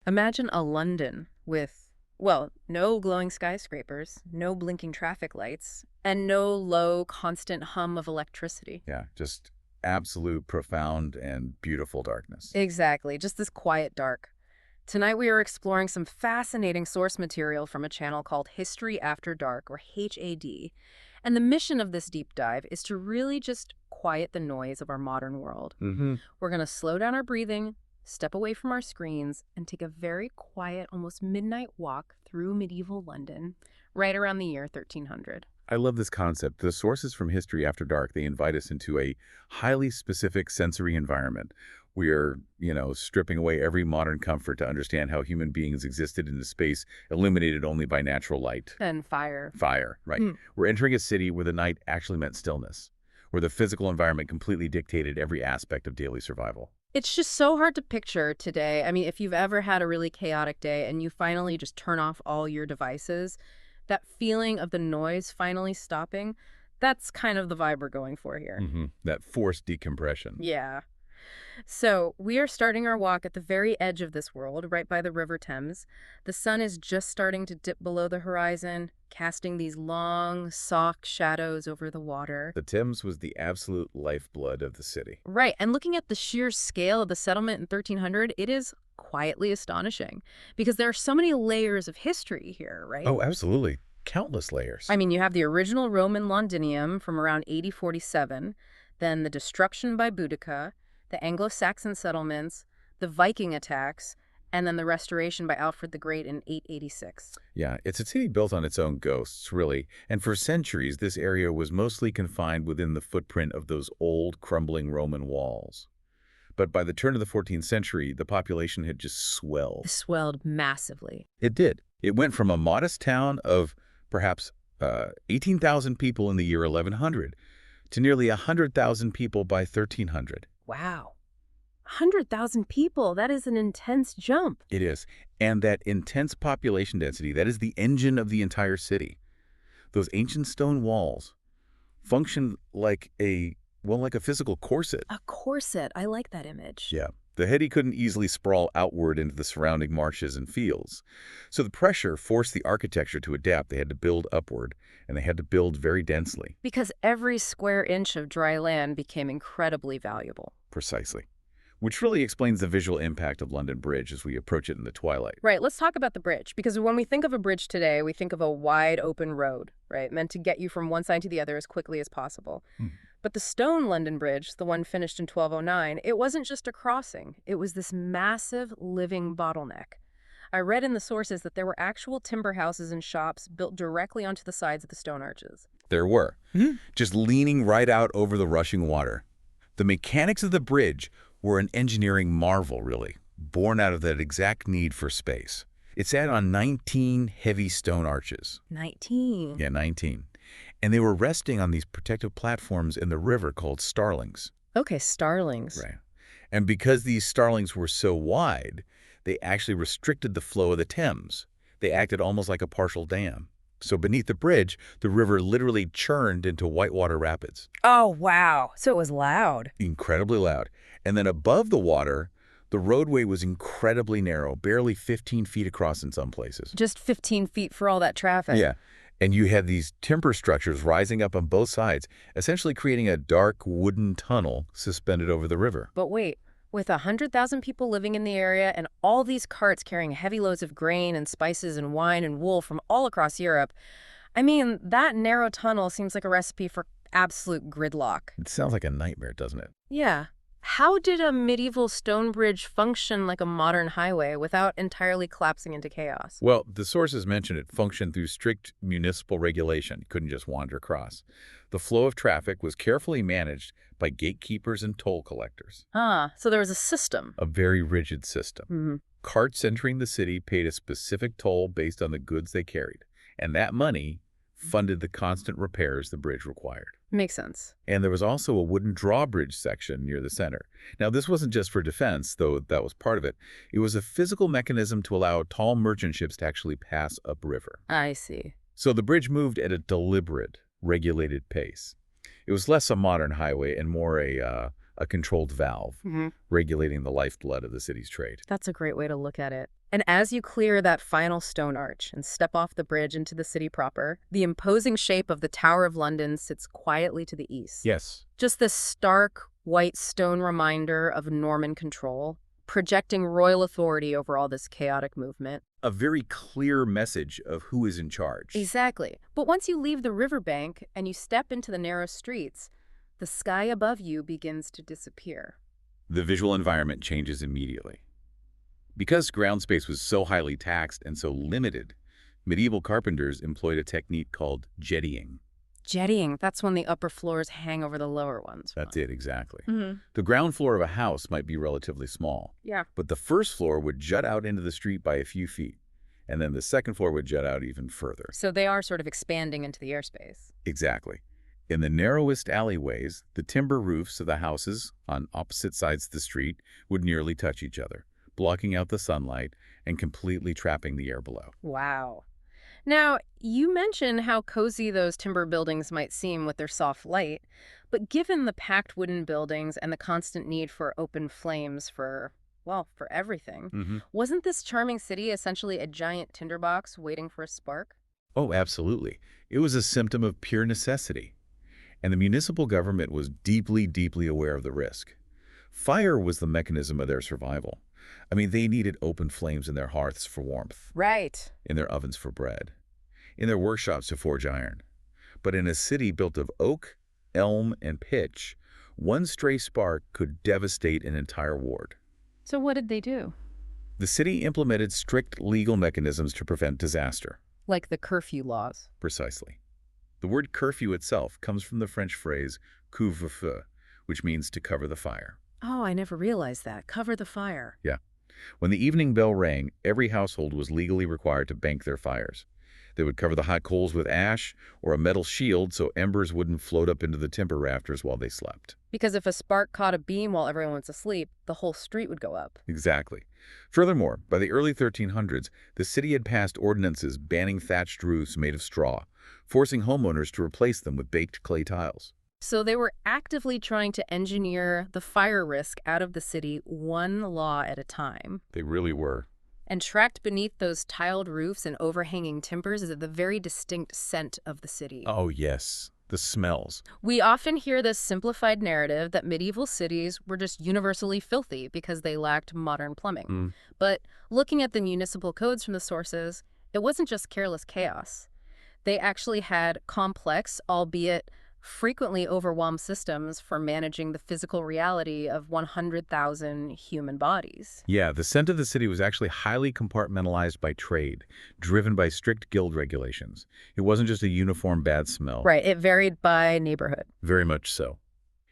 Imagine a London with, well, no glowing skyscrapers, no blinking traffic lights, and no low, constant hum of electricity. Yeah, just absolute, profound, and beautiful darkness. Exactly, just this quiet dark. Tonight we are exploring some fascinating source material from a channel called History After Dark, or HAD. And the mission of this deep dive is to really just quiet the noise of our modern world. Hmm. We're going to slow down our breathing, step away from our screens, and take a very quiet, almost midnight walk through medieval London, right around the year 1300. I love this concept. The sources from History After Dark, they invite us into a highly specific sensory environment. We are, stripping away every modern comfort to understand how human beings existed in a space illuminated only by natural light. And fire. Fire, right. Mm. We're entering a city where the night actually meant stillness, where the physical environment completely dictated every aspect of daily survival. It's just so hard to picture today. I mean, if you've ever had a really chaotic day and you finally just turn off all your devices, that feeling of the noise finally stopping, that's kind of the vibe we're going for here. That forced decompression. Yeah. So we are starting our walk at the very edge of this world, right by the River Thames. The sun is just starting to dip below the horizon, casting these long, soft shadows over the water. The Thames was the absolute lifeblood of the city. Right, and looking at the sheer scale of the settlement in 1300, it is quietly astonishing because there are so many layers of history here, right? Oh, absolutely. Countless layers. I mean, you have the original Roman Londinium from around 8047, then the destruction by Boudica, the Anglo-Saxon settlements, the Viking attacks, and then the restoration by Alfred the Great in 886. Yeah, it's a city built on its own ghosts, really. And for centuries, this area was mostly confined within the footprint of those old, crumbling Roman walls. But by the turn of the 14th century, the population had just swelled. This swelled massively. It did. It went from a modest town of perhaps 18,000 people in the year 1100 to nearly 100,000 people by 1300. Wow. 100,000 people. That is an intense jump. It is. And that intense population density, that is the engine of the entire city. Those ancient stone walls function like a physical corset. A corset. I like that image. Yeah. The heady couldn't easily sprawl outward into the surrounding marshes and fields. So the pressure forced the architecture to adapt. They had to build upward, and they had to build very densely. Because every square inch of dry land became incredibly valuable. Precisely. Which really explains the visual impact of London Bridge as we approach it in the twilight. Right, let's talk about the bridge, because when we think of a bridge today, we think of a wide open road, right, meant to get you from one side to the other as quickly as possible. But the stone London Bridge, the one finished in 1209, it wasn't just a crossing. It was this massive living bottleneck. I read in the sources that there were actual timber houses and shops built directly onto the sides of the stone arches. There were. Just leaning right out over the rushing water. The mechanics of the bridge were an engineering marvel, really, born out of that exact need for space. It sat on 19 heavy stone arches. 19. Yeah, 19. And they were resting on these protective platforms in the river called starlings. Okay, starlings. Right. And because these starlings were so wide, they actually restricted the flow of the Thames. They acted almost like a partial dam. So beneath the bridge, the river literally churned into whitewater rapids. Oh, wow. So it was loud. Incredibly loud. And then above the water, the roadway was incredibly narrow, barely 15 feet across in some places. Just 15 feet for all that traffic. Yeah. And you had these timber structures rising up on both sides, essentially creating a dark wooden tunnel suspended over the river. But wait, with 100,000 people living in the area and all these carts carrying heavy loads of grain and spices and wine and wool from all across Europe, I mean, that narrow tunnel seems like a recipe for absolute gridlock. It sounds like a nightmare, doesn't it? Yeah. How did a medieval stone bridge function like a modern highway without entirely collapsing into chaos? Well, the sources mention it functioned through strict municipal regulation. You couldn't just wander across. The flow of traffic was carefully managed by gatekeepers and toll collectors. So there was a system. A very rigid system. Carts entering the city paid a specific toll based on the goods they carried, and that money funded the constant repairs the bridge required. Makes sense. And there was also a wooden drawbridge section near the center. Now, this wasn't just for defense, though that was part of it. It was a physical mechanism to allow tall merchant ships to actually pass upriver. I see. So the bridge moved at a deliberate, regulated pace. It was less a modern highway and more a controlled valve, regulating the lifeblood of the city's trade. That's a great way to look at it. And as you clear that final stone arch and step off the bridge into the city proper, the imposing shape of the Tower of London sits quietly to the east. Yes. Just this stark, white stone reminder of Norman control, projecting royal authority over all this chaotic movement. A very clear message of who is in charge. Exactly. But once you leave the riverbank and you step into the narrow streets, the sky above you begins to disappear. The visual environment changes immediately. Because ground space was so highly taxed and so limited, medieval carpenters employed a technique called jettying. Jettying, that's when the upper floors hang over the lower ones. That's it, exactly. Mm-hmm. The ground floor of a house might be relatively small, Yeah. but the first floor would jut out into the street by a few feet, and then the second floor would jut out even further. So they are sort of expanding into the airspace. Exactly. In the narrowest alleyways, the timber roofs of the houses on opposite sides of the street would nearly touch each other, blocking out the sunlight and completely trapping the air below. Wow. Now, you mentioned how cozy those timber buildings might seem with their soft light, but given the packed wooden buildings and the constant need for open flames for everything, wasn't this charming city essentially a giant tinderbox waiting for a spark? Oh, absolutely. It was a symptom of pure necessity. And the municipal government was deeply, deeply aware of the risk. Fire was the mechanism of their survival. I mean, they needed open flames in their hearths for warmth, Right. in their ovens for bread, in their workshops to forge iron. But in a city built of oak, elm, and pitch, one stray spark could devastate an entire ward. So what did they do? The city implemented strict legal mechanisms to prevent disaster. Like the curfew laws. Precisely. The word curfew itself comes from the French phrase couvre-feu, which means to cover the fire. Oh, I never realized that. Cover the fire. Yeah. When the evening bell rang, every household was legally required to bank their fires. They would cover the hot coals with ash or a metal shield so embers wouldn't float up into the timber rafters while they slept. Because if a spark caught a beam while everyone was asleep, the whole street would go up. Exactly. Furthermore, by the early 1300s, the city had passed ordinances banning thatched roofs made of straw, forcing homeowners to replace them with baked clay tiles. So they were actively trying to engineer the fire risk out of the city one law at a time. They really were. And tracked beneath those tiled roofs and overhanging timbers is the very distinct scent of the city. Oh, yes. The smells. We often hear this simplified narrative that medieval cities were just universally filthy because they lacked modern plumbing. But looking at the municipal codes from the sources, it wasn't just careless chaos. They actually had complex, albeit frequently overwhelmed systems for managing the physical reality of 100,000 human bodies. Yeah, the scent of the city was actually highly compartmentalized by trade, driven by strict guild regulations. It wasn't just a uniform bad smell. Right, it varied by neighborhood. Very much so.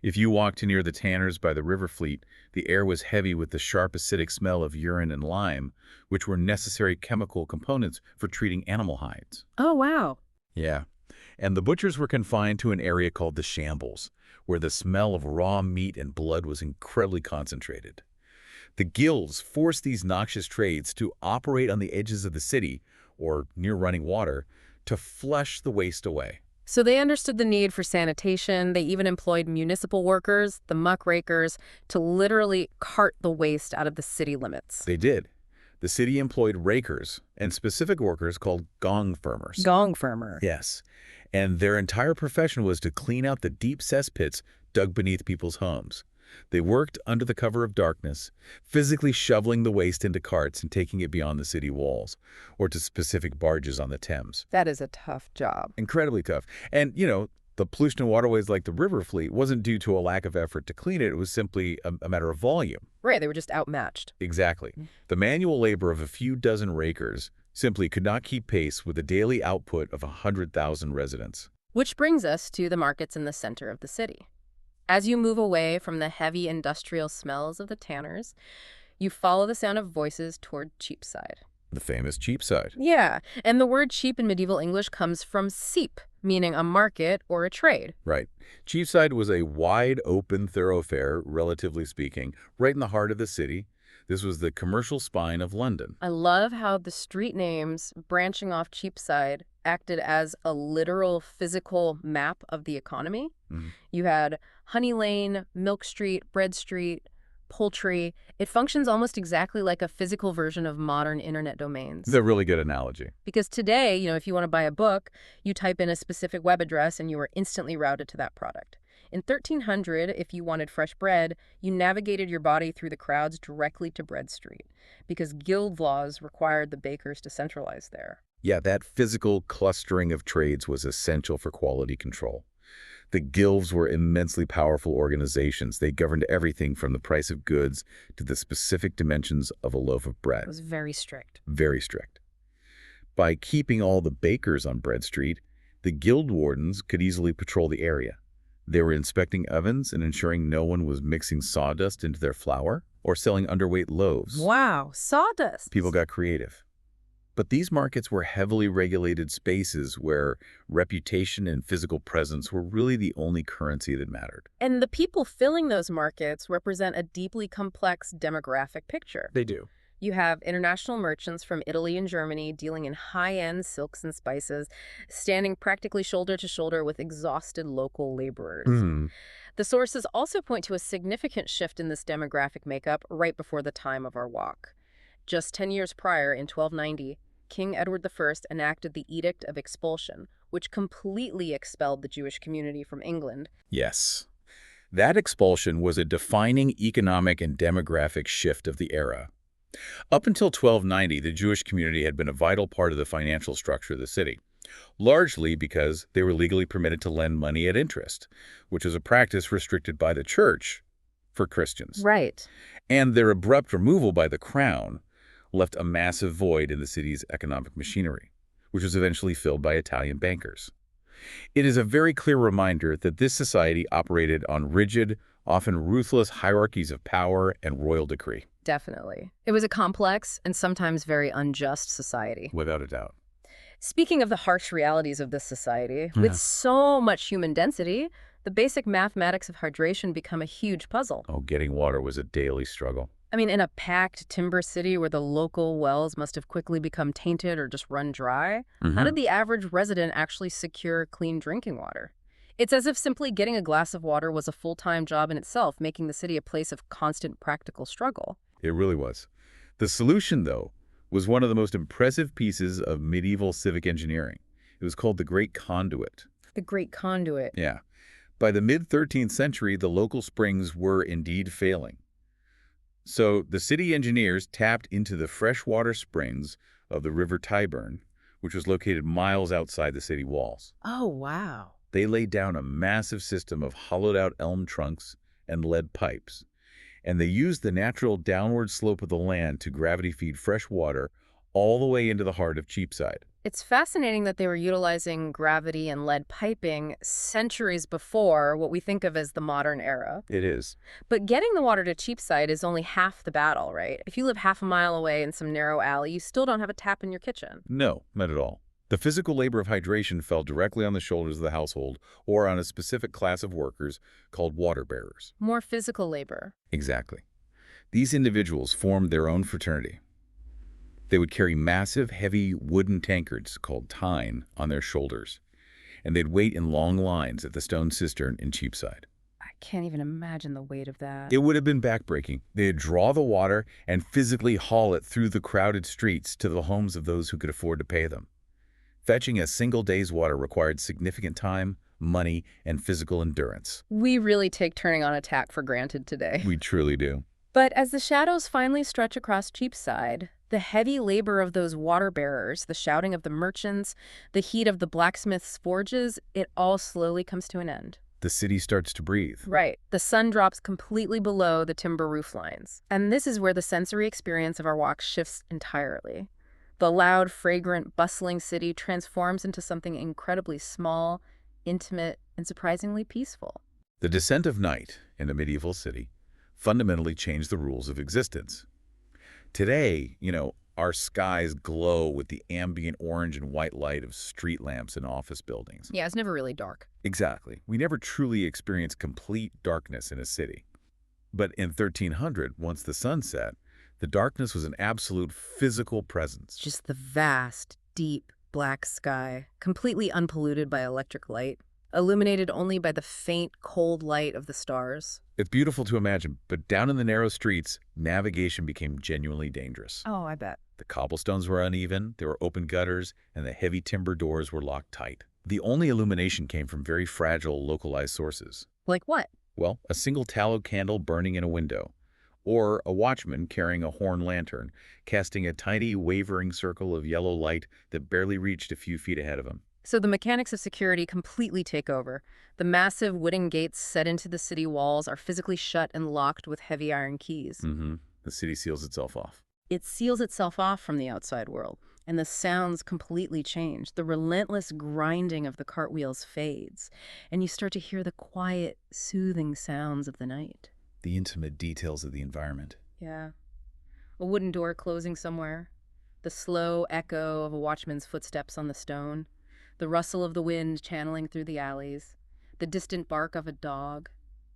If you walked near the tanners by the River Fleet, the air was heavy with the sharp acidic smell of urine and lime, which were necessary chemical components for treating animal hides. Oh, wow. Yeah. And the butchers were confined to an area called the shambles, where the smell of raw meat and blood was incredibly concentrated. The guilds forced these noxious trades to operate on the edges of the city, or near running water, to flush the waste away. So they understood the need for sanitation. They even employed municipal workers, the muckrakers, to literally cart the waste out of the city limits. They did. The city employed rakers and specific workers called gong firmers. Gong firmer. Yes. And their entire profession was to clean out the deep cesspits dug beneath people's homes. They worked under the cover of darkness, physically shoveling the waste into carts and taking it beyond the city walls, or to specific barges on the Thames. That is a tough job. Incredibly tough. And, the pollution in waterways like the River Fleet wasn't due to a lack of effort to clean it. It was simply a matter of volume. Right, they were just outmatched. Exactly. The manual labor of a few dozen rakers simply could not keep pace with the daily output of 100,000 residents. Which brings us to the markets in the center of the city. As you move away from the heavy industrial smells of the tanners, you follow the sound of voices toward Cheapside. The famous Cheapside. Yeah, and the word cheap in medieval English comes from seep, meaning a market or a trade. Right. Cheapside was a wide open thoroughfare, relatively speaking, right in the heart of the city. This was the commercial spine of London. I love how the street names branching off Cheapside acted as a literal physical map of the economy. You had Honey Lane, Milk Street, Bread Street, poultry. It functions almost exactly like a physical version of modern internet domains. It's a really good analogy. Because today, if you want to buy a book, you type in a specific web address and you are instantly routed to that product. In 1300, if you wanted fresh bread, you navigated your body through the crowds directly to Bread Street, because guild laws required the bakers to centralize there. Yeah, that physical clustering of trades was essential for quality control. The guilds were immensely powerful organizations. They governed everything from the price of goods to the specific dimensions of a loaf of bread. It was very strict. Very strict. By keeping all the bakers on Bread Street, the guild wardens could easily patrol the area. They were inspecting ovens and ensuring no one was mixing sawdust into their flour or selling underweight loaves. Wow, sawdust! People got creative. But these markets were heavily regulated spaces where reputation and physical presence were really the only currency that mattered. And the people filling those markets represent a deeply complex demographic picture. They do. You have international merchants from Italy and Germany dealing in high-end silks and spices, standing practically shoulder to shoulder with exhausted local laborers. The sources also point to a significant shift in this demographic makeup right before the time of our walk. Just 10 years prior, in 1290, King Edward I enacted the Edict of Expulsion, which completely expelled the Jewish community from England. Yes. That expulsion was a defining economic and demographic shift of the era. Up until 1290, the Jewish community had been a vital part of the financial structure of the city, largely because they were legally permitted to lend money at interest, which was a practice restricted by the church for Christians. Right. And their abrupt removal by the crown left a massive void in the city's economic machinery, which was eventually filled by Italian bankers. It is a very clear reminder that this society operated on rigid, often ruthless hierarchies of power and royal decree. Definitely. It was a complex and sometimes very unjust society. Without a doubt. Speaking of the harsh realities of this society, with so much human density, the basic mathematics of hydration become a huge puzzle. Oh, getting water was a daily struggle. I mean, in a packed timber city where the local wells must have quickly become tainted or just run dry, how did the average resident actually secure clean drinking water? It's as if simply getting a glass of water was a full-time job in itself, making the city a place of constant practical struggle. It really was. The solution, though, was one of the most impressive pieces of medieval civic engineering. It was called the Great Conduit. The Great Conduit. Yeah. By the mid-13th century, the local springs were indeed failing. So the city engineers tapped into the freshwater springs of the River Tyburn, which was located miles outside the city walls. Oh, wow. They laid down a massive system of hollowed-out elm trunks and lead pipes, and they used the natural downward slope of the land to gravity-feed fresh water all the way into the heart of Cheapside. It's fascinating that they were utilizing gravity and lead piping centuries before what we think of as the modern era. It is. But getting the water to Cheapside is only half the battle, right? If you live half a mile away in some narrow alley, you still don't have a tap in your kitchen. No, not at all. The physical labor of hydration fell directly on the shoulders of the household or on a specific class of workers called water bearers. More physical labor. Exactly. These individuals formed their own fraternity. They would carry massive, heavy wooden tankards called tine on their shoulders, and they'd wait in long lines at the stone cistern in Cheapside. I can't even imagine the weight of that. It would have been backbreaking. They'd draw the water and physically haul it through the crowded streets to the homes of those who could afford to pay them. Fetching a single day's water required significant time, money, and physical endurance. We really take turning on a tap for granted today. We truly do. But as the shadows finally stretch across Cheapside, the heavy labor of those water bearers, the shouting of the merchants, the heat of the blacksmith's forges, it all slowly comes to an end. The city starts to breathe. Right. The sun drops completely below the timber roof lines. And this is where the sensory experience of our walk shifts entirely. The loud, fragrant, bustling city transforms into something incredibly small, intimate, and surprisingly peaceful. The descent of night in a medieval city fundamentally changed the rules of existence. Today, our skies glow with the ambient orange and white light of street lamps and office buildings. Yeah, it's never really dark. Exactly. We never truly experienced complete darkness in a city. But in 1300, once the sun set, the darkness was an absolute physical presence. Just the vast, deep, black sky, completely unpolluted by electric light. illuminated only by the faint, cold light of the stars. It's beautiful to imagine, but down in the narrow streets, navigation became genuinely dangerous. Oh, I bet. The cobblestones were uneven, there were open gutters, and the heavy timber doors were locked tight. The only illumination came from very fragile, localized sources. Like what? Well, a single tallow candle burning in a window, or a watchman carrying a horn lantern, casting a tiny, wavering circle of yellow light that barely reached a few feet ahead of him. So the mechanics of security completely take over. The massive wooden gates set into the city walls are physically shut and locked with heavy iron keys. The city seals itself off. It seals itself off from the outside world, and the sounds completely change. The relentless grinding of the cartwheels fades, and you start to hear the quiet, soothing sounds of the night. The intimate details of the environment. Yeah. A wooden door closing somewhere, the slow echo of a watchman's footsteps on the stone, the rustle of the wind channeling through the alleys, the distant bark of a dog,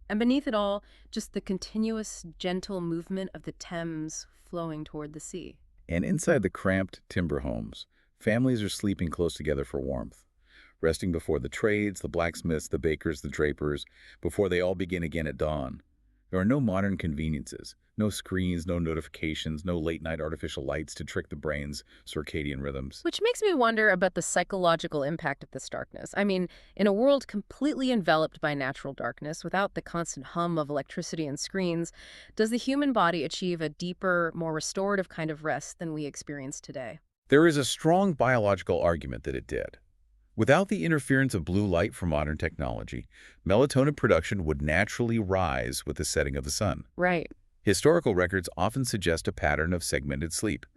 and beneath it all, just the continuous, gentle movement of the Thames flowing toward the sea. And inside the cramped timber homes, families are sleeping close together for warmth, resting before the trades, the blacksmiths, the bakers, the drapers, before they all begin again at dawn. There are no modern conveniences, no screens, no notifications, no late-night artificial lights to trick the brain's circadian rhythms. Which makes me wonder about the psychological impact of this darkness. I mean, in a world completely enveloped by natural darkness, without the constant hum of electricity and screens, does the human body achieve a deeper, more restorative kind of rest than we experience today? There is a strong biological argument that it did. Without the interference of blue light from modern technology, melatonin production would naturally rise with the setting of the sun. Right. Historical records often suggest a pattern of segmented sleep.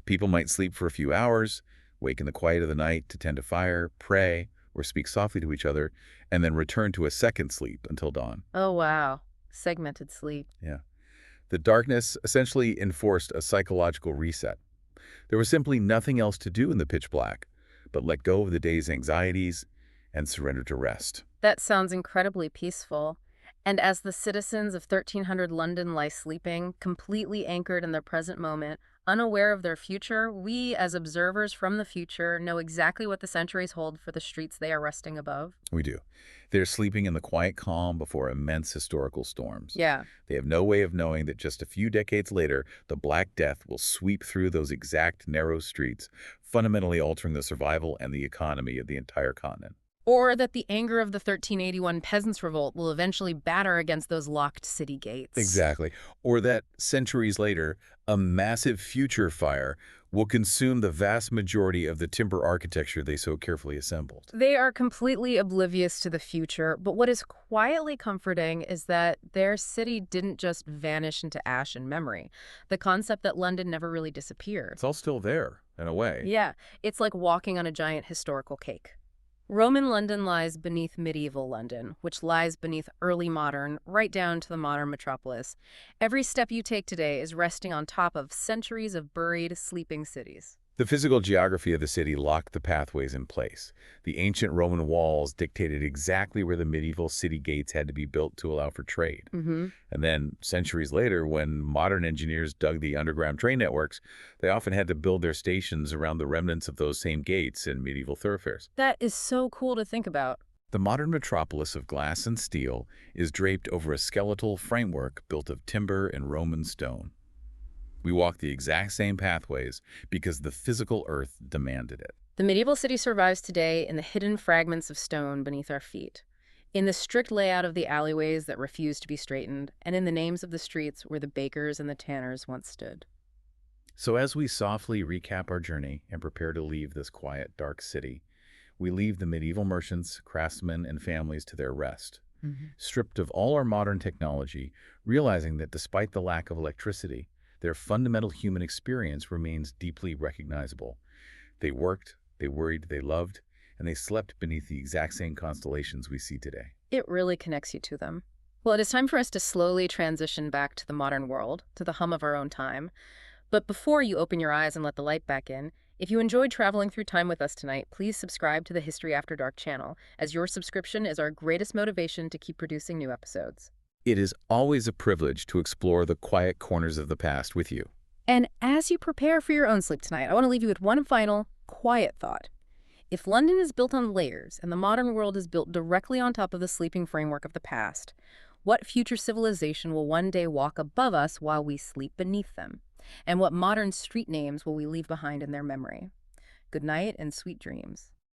People might sleep for a few hours, wake in the quiet of the night to tend a fire, pray, or speak softly to each other, and then return to a second sleep until dawn. Oh, wow. Segmented sleep. Yeah. The darkness essentially enforced a psychological reset. There was simply nothing else to do in the pitch black but let go of the day's anxieties and surrender to rest. That sounds incredibly peaceful. And as the citizens of 1300 London lie sleeping, completely anchored in their present moment, unaware of their future, we, as observers from the future, know exactly what the centuries hold for the streets they are resting above. We do. They're sleeping in the quiet calm before immense historical storms. Yeah. They have no way of knowing that just a few decades later, the Black Death will sweep through those exact narrow streets, fundamentally altering the survival and the economy of the entire continent. Or that the anger of the 1381 Peasants' Revolt will eventually batter against those locked city gates. Exactly. Or that, centuries later, a massive future fire will consume the vast majority of the timber architecture they so carefully assembled. They are completely oblivious to the future, but what is quietly comforting is that their city didn't just vanish into ash and memory. The concept that London never really disappeared. It's all still there, in a way. Yeah, it's like walking on a giant historical cake. Roman London lies beneath medieval London, which lies beneath early modern, right down to the modern metropolis. Every step you take today is resting on top of centuries of buried, sleeping cities. The physical geography of the city locked the pathways in place. The ancient Roman walls dictated exactly where the medieval city gates had to be built to allow for trade. And then, centuries later, when modern engineers dug the underground train networks, they often had to build their stations around the remnants of those same gates in medieval thoroughfares. That is so cool to think about. The modern metropolis of glass and steel is draped over a skeletal framework built of timber and Roman stone. We walk the exact same pathways because the physical earth demanded it. The medieval city survives today in the hidden fragments of stone beneath our feet, in the strict layout of the alleyways that refuse to be straightened, and in the names of the streets where the bakers and the tanners once stood. So as we softly recap our journey and prepare to leave this quiet, dark city, we leave the medieval merchants, craftsmen, and families to their rest, stripped of all our modern technology, realizing that despite the lack of electricity, their fundamental human experience remains deeply recognizable. They worked, they worried, they loved, and they slept beneath the exact same constellations we see today. It really connects you to them. Well, it is time for us to slowly transition back to the modern world, to the hum of our own time. But before you open your eyes and let the light back in, if you enjoyed traveling through time with us tonight, please subscribe to the History After Dark channel, as your subscription is our greatest motivation to keep producing new episodes. It is always a privilege to explore the quiet corners of the past with you. And as you prepare for your own sleep tonight, I want to leave you with one final, quiet thought. If London is built on layers and the modern world is built directly on top of the sleeping framework of the past, what future civilization will one day walk above us while we sleep beneath them? And what modern street names will we leave behind in their memory? Good night and sweet dreams.